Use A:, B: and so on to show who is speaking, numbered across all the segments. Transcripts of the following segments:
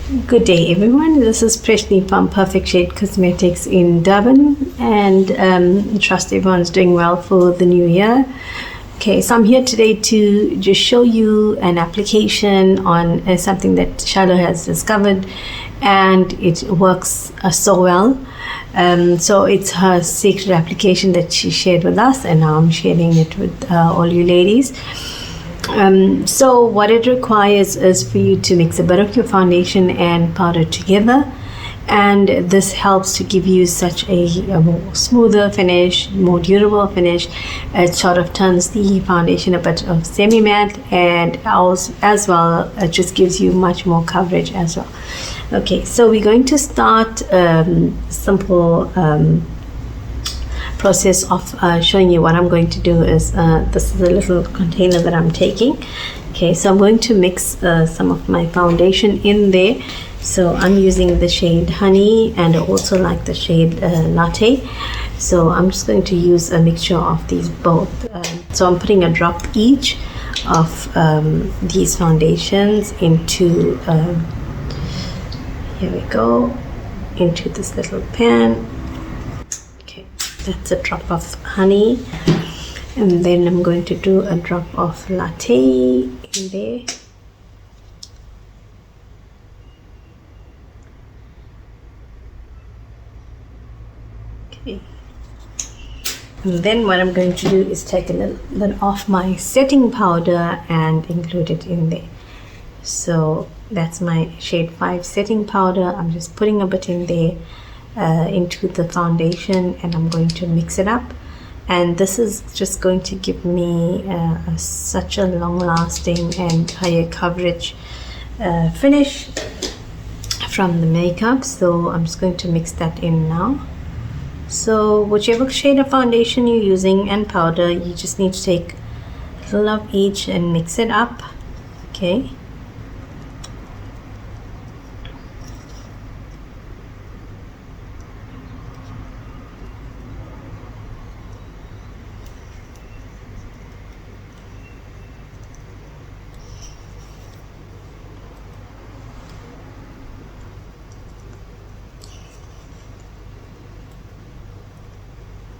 A: Good day everyone, this is Preshni from Perfect Shade Cosmetics in Durban, and trust everyone's doing well for the new year. Okay, so I'm here today to just show you an application on something that Shiloh has discovered, and it works so well. So it's her secret application that she shared with us, and now I'm sharing it with all you ladies. So what it requires is for you to mix a bit of your foundation and powder together, and this helps to give you such a more smoother finish, more durable finish. It sort of turns the foundation a bit of semi-matte, and as well it just gives you much more coverage as well. Okay, so we're going to start simple process of showing you. What I'm going to do is this is a little container that I'm taking. Okay, so I'm going to mix some of my foundation in there. So I'm using the shade Honey, and I also like the shade Latte. So I'm just going to use a mixture of these both. So I'm putting a drop each of these foundations into here we go, into this little pan. That's a drop of Honey, and then I'm going to do a drop of Latte in there. Okay, and then what I'm going to do is take a little bit of my setting powder and include it in there. So that's my shade 5 setting powder. I'm just putting a bit in there into the foundation, and I'm going to mix it up, and this is just going to give me such a long lasting and higher coverage finish from the makeup. So I'm just going to mix that in now. So whichever shade of foundation you're using and powder, you just need to take a little of each and mix it up. Okay,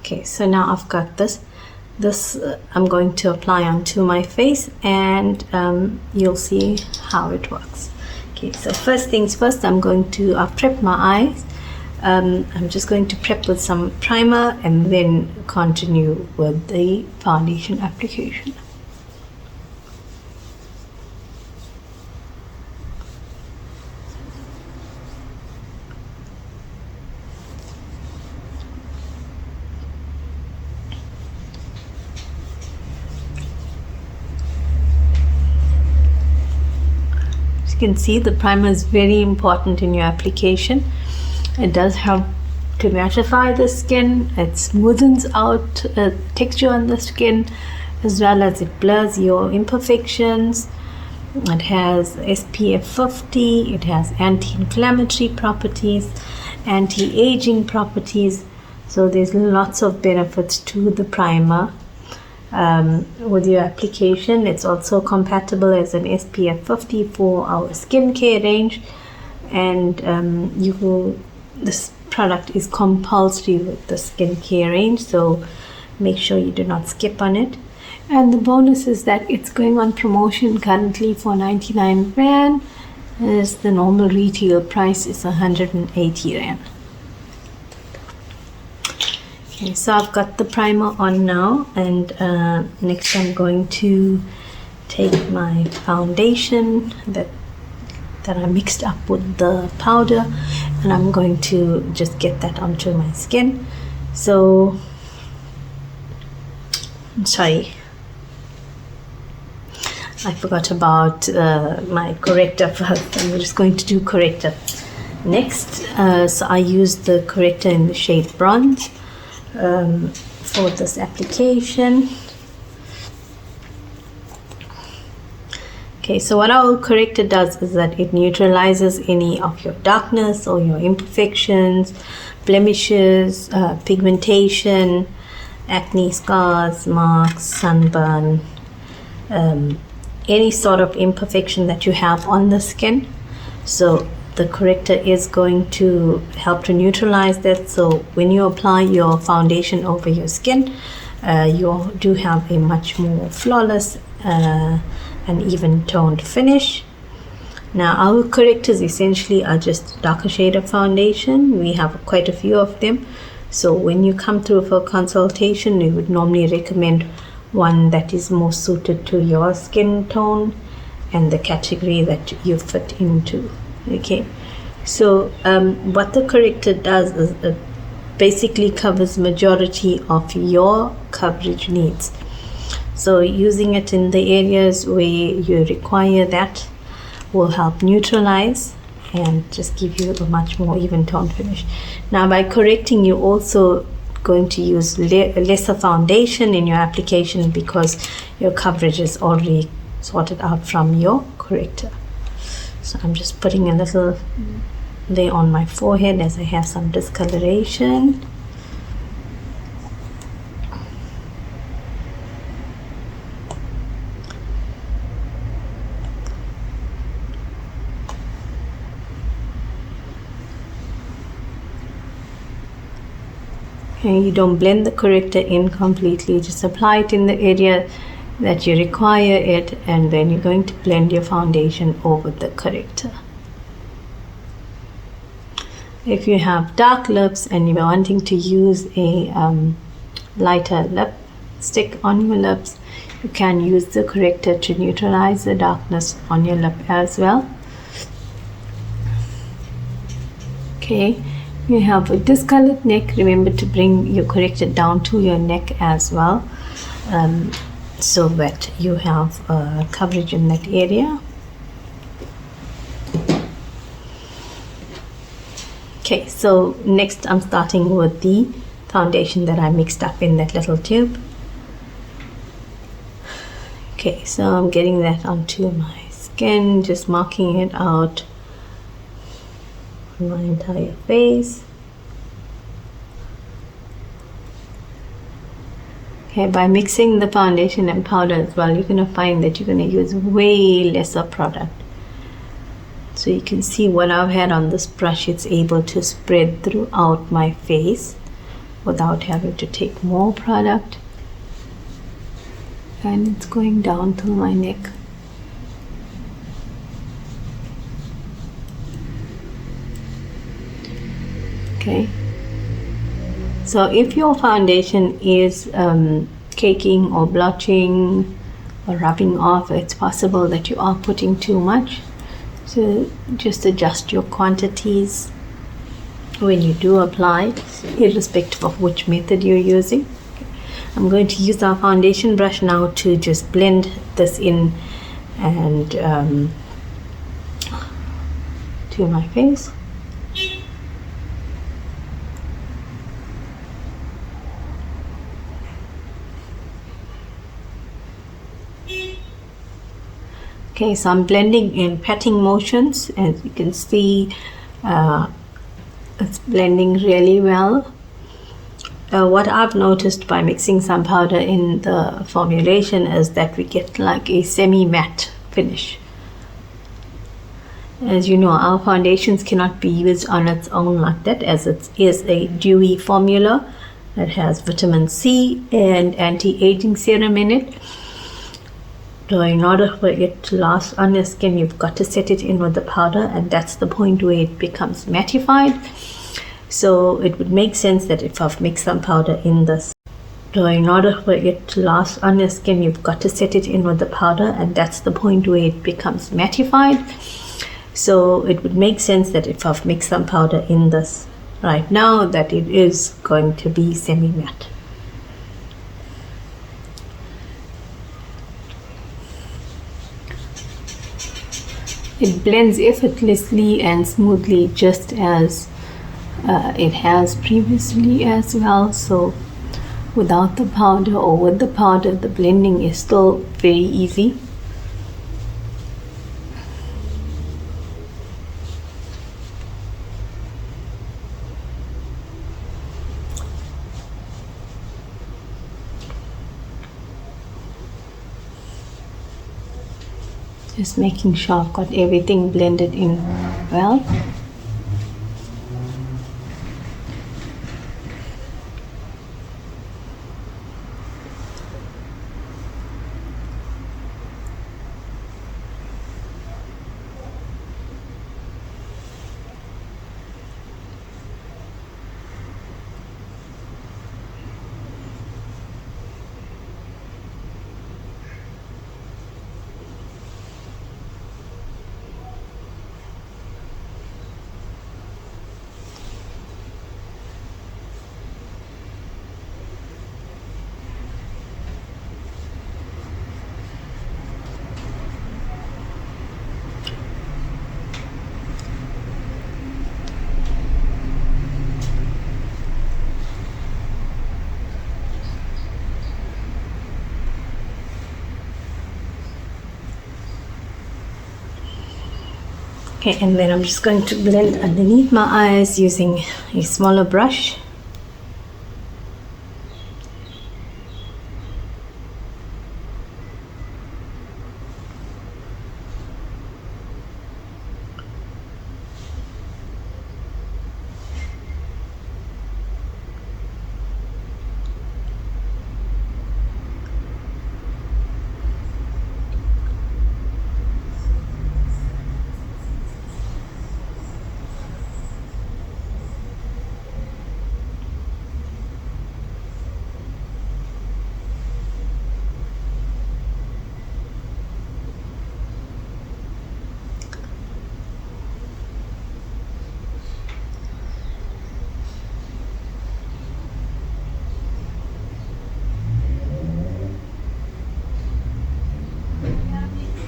A: okay, so now I've got this I'm going to apply onto my face, and you'll see how it works. Okay, so first things first, I'm going to prep my eyes. I'm just going to prep with some primer and then continue with the foundation application. You can see the primer is very important in your application. It does help to mattify the skin. It smoothens out texture on the skin, as well as it blurs your imperfections. It has SPF 50. It has anti-inflammatory properties, anti-aging properties. So there's lots of benefits to the primer. With your application, it's also compatible as an SPF 50 for our skincare range, and this product is compulsory with the skincare range, so make sure you do not skip on it. And the bonus is that it's going on promotion currently for 99 Rand, as the normal retail price is 180 Rand. Okay, so I've got the primer on now, and next I'm going to take my foundation that I mixed up with the powder, and I'm going to just get that onto my skin. So sorry, I forgot about my corrector first. I'm just going to do corrector next. So I used the corrector in the shade Bronze for this application. Okay, so what our corrector does is that it neutralizes any of your darkness or your imperfections, blemishes, pigmentation, acne scars, marks, sunburn, any sort of imperfection that you have on the skin. So the corrector is going to help to neutralize that. So when you apply your foundation over your skin, you do have a much more flawless and even toned finish. Now our correctors essentially are just darker shade of foundation. We have quite a few of them. So when you come through for consultation, we would normally recommend one that is more suited to your skin tone and the category that you fit into. Okay, so what the corrector does is it basically covers majority of your coverage needs. So using it in the areas where you require that will help neutralize and just give you a much more even toned finish. Now by correcting, you're also going to use lesser foundation in your application because your coverage is already sorted out from your corrector. So I'm just putting a little there on my forehead as I have some discoloration. And you don't blend the corrector in completely, just apply it in the area that you require it, and then you're going to blend your foundation over the corrector. If you have dark lips and you're wanting to use a lighter lipstick on your lips, you can use the corrector to neutralize the darkness on your lip as well. Okay. You have a discolored neck. Remember to bring your corrector down to your neck as well, so that you have coverage in that area. Okay, so next I'm starting with the foundation that I mixed up in that little tube. Okay, so I'm getting that onto my skin, just marking it out my entire face. Okay, by mixing the foundation and powder as well, you're going to find that you're going to use way lesser product. So you can see what I've had on this brush, it's able to spread throughout my face without having to take more product, and it's going down through my neck. Okay, so if your foundation is caking or blotching or rubbing off, it's possible that you are putting too much. So just adjust your quantities when you do apply, irrespective of which method you're using. I'm going to use our foundation brush now to just blend this in and to my face. Okay, so I'm blending in patting motions, as you can see it's blending really well. What I've noticed by mixing some powder in the formulation is that we get like a semi-matte finish. As you know, our foundations cannot be used on its own like that, as it is a dewy formula that has vitamin C and anti-aging serum in it. So in order for it to last on your skin, you've got to set it in with the powder, and that's the point where it becomes mattified. So it would make sense that if I've mixed some powder in this, so in order for it to last on your skin, you've got to set it in with the powder, and that's the point where it becomes mattified. So it would make sense that if I've mixed some powder in this right now, that it is going to be semi-matte. It blends effortlessly and smoothly, just as it has previously as well. So without the powder or with the powder, the blending is still very easy. Just making sure I've got everything blended in. quite well. Okay, and then I'm just going to blend underneath my eyes using a smaller brush.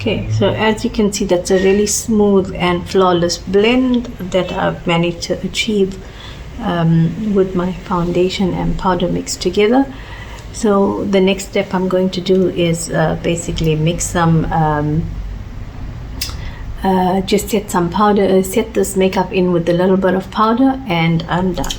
A: Okay, so as you can see, that's a really smooth and flawless blend that I've managed to achieve with my foundation and powder mixed together. So the next step I'm going to do is basically mix some, just set some powder, set this makeup in with a little bit of powder, and I'm done.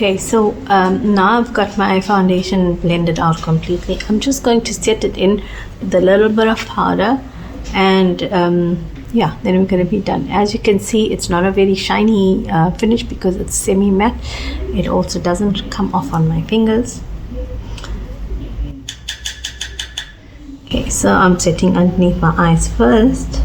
A: Okay, so now I've got my foundation blended out completely. I'm just going to set it in with a little bit of powder, and yeah, then we're going to be done. As you can see, it's not a very shiny finish because it's semi-matte. It also doesn't come off on my fingers. Okay, so I'm setting underneath my eyes first.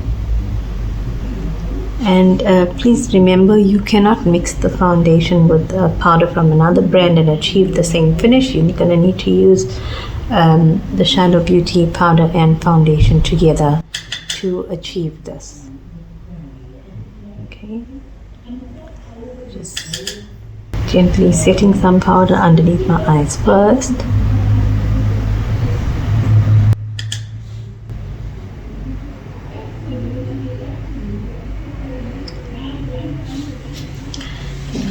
A: And please remember, you cannot mix the foundation with powder from another brand and achieve the same finish. You're going to need to use the Shadow Beauty powder and foundation together to achieve this. Okay, just gently setting some powder underneath my eyes first.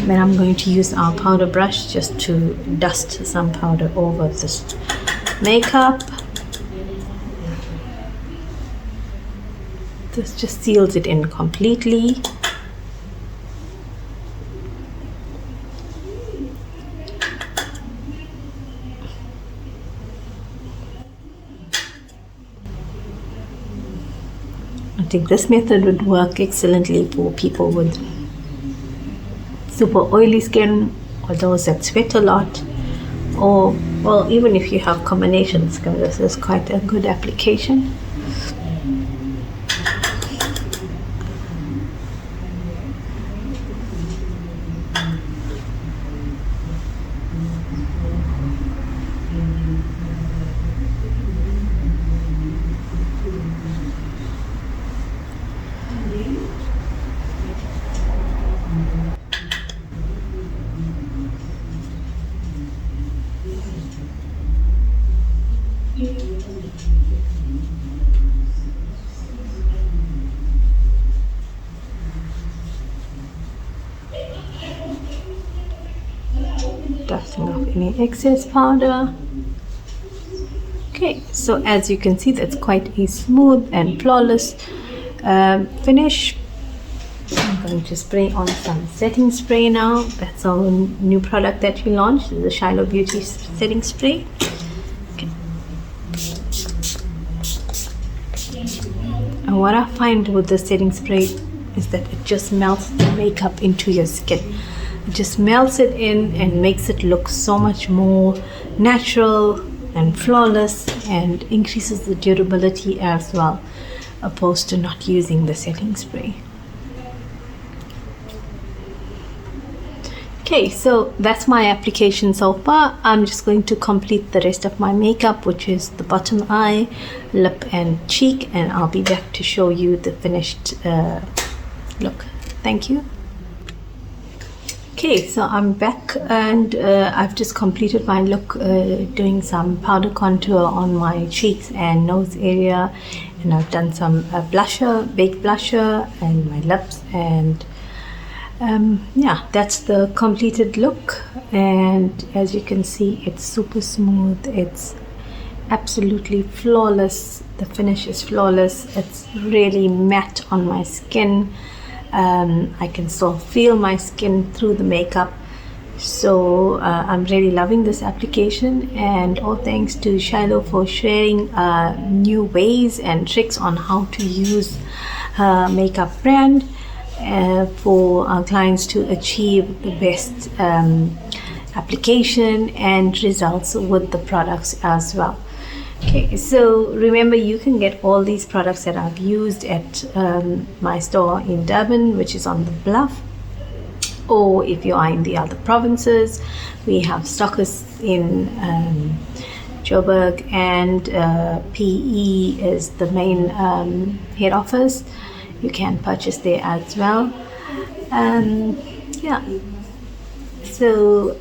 A: Then I'm going to use our powder brush just to dust some powder over this makeup. This just seals it in completely. I think this method would work excellently for people with super oily skin, or those that sweat a lot, or well, even if you have combination skin, this is quite a good application. Dusting off any excess powder. Okay, so as you can see, that's quite a smooth and flawless finish. I'm going to spray on some setting spray now. That's our new product that we launched, the Shiloh Beauty setting spray. Okay. And what I find with the setting spray is that it just melts the makeup into your skin. It just melts it in and makes it look so much more natural and flawless, and increases the durability as well, opposed to not using the setting spray. Okay, so that's my application so far. I'm just going to complete the rest of my makeup, which is the bottom eye, lip and cheek, and I'll be back to show you the finished look. Thank you. Okay, so I'm back, and I've just completed my look, doing some powder contour on my cheeks and nose area, and I've done some blusher, baked blusher, and my lips, and yeah, that's the completed look. And as you can see, it's super smooth, it's absolutely flawless, the finish is flawless, it's really matte on my skin. I can still feel my skin through the makeup, so I'm really loving this application, and all thanks to Shiloh for sharing new ways and tricks on how to use her makeup brand for our clients to achieve the best application and results with the products as well. Okay, so remember, you can get all these products that I've used at my store in Durban, which is on the Bluff, or if you are in the other provinces, we have stockists in JOBURG, and PE is the main head office. You can purchase there as well. Yeah, so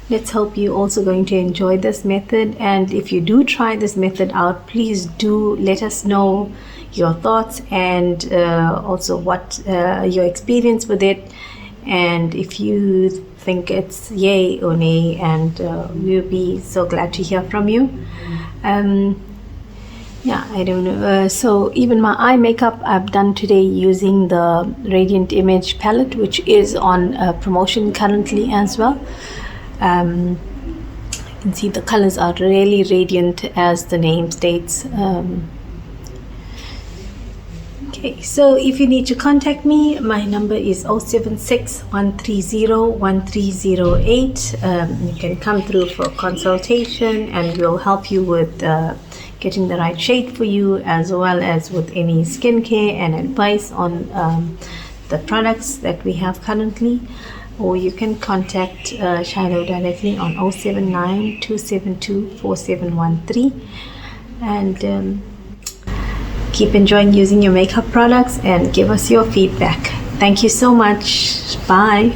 A: let's hope you're also going to enjoy this method, and if you do try this method out, please do let us know your thoughts, and also what your experience with it, and if you think it's yay or nay, and we'll be so glad to hear from you. Yeah, I don't know. So even my eye makeup I've done today using the Radiant Image palette, which is on promotion currently as well. You can see the colors are really radiant, as the name states. Okay, so if you need to contact me, my number is 076-130-1308. You can come through for a consultation, and we'll help you with getting the right shade for you, as well as with any skincare and advice on the products that we have currently. Or you can contact Shiloh directly on 079-272-4713, and keep enjoying using your makeup products, and give us your feedback. Thank you so much. Bye.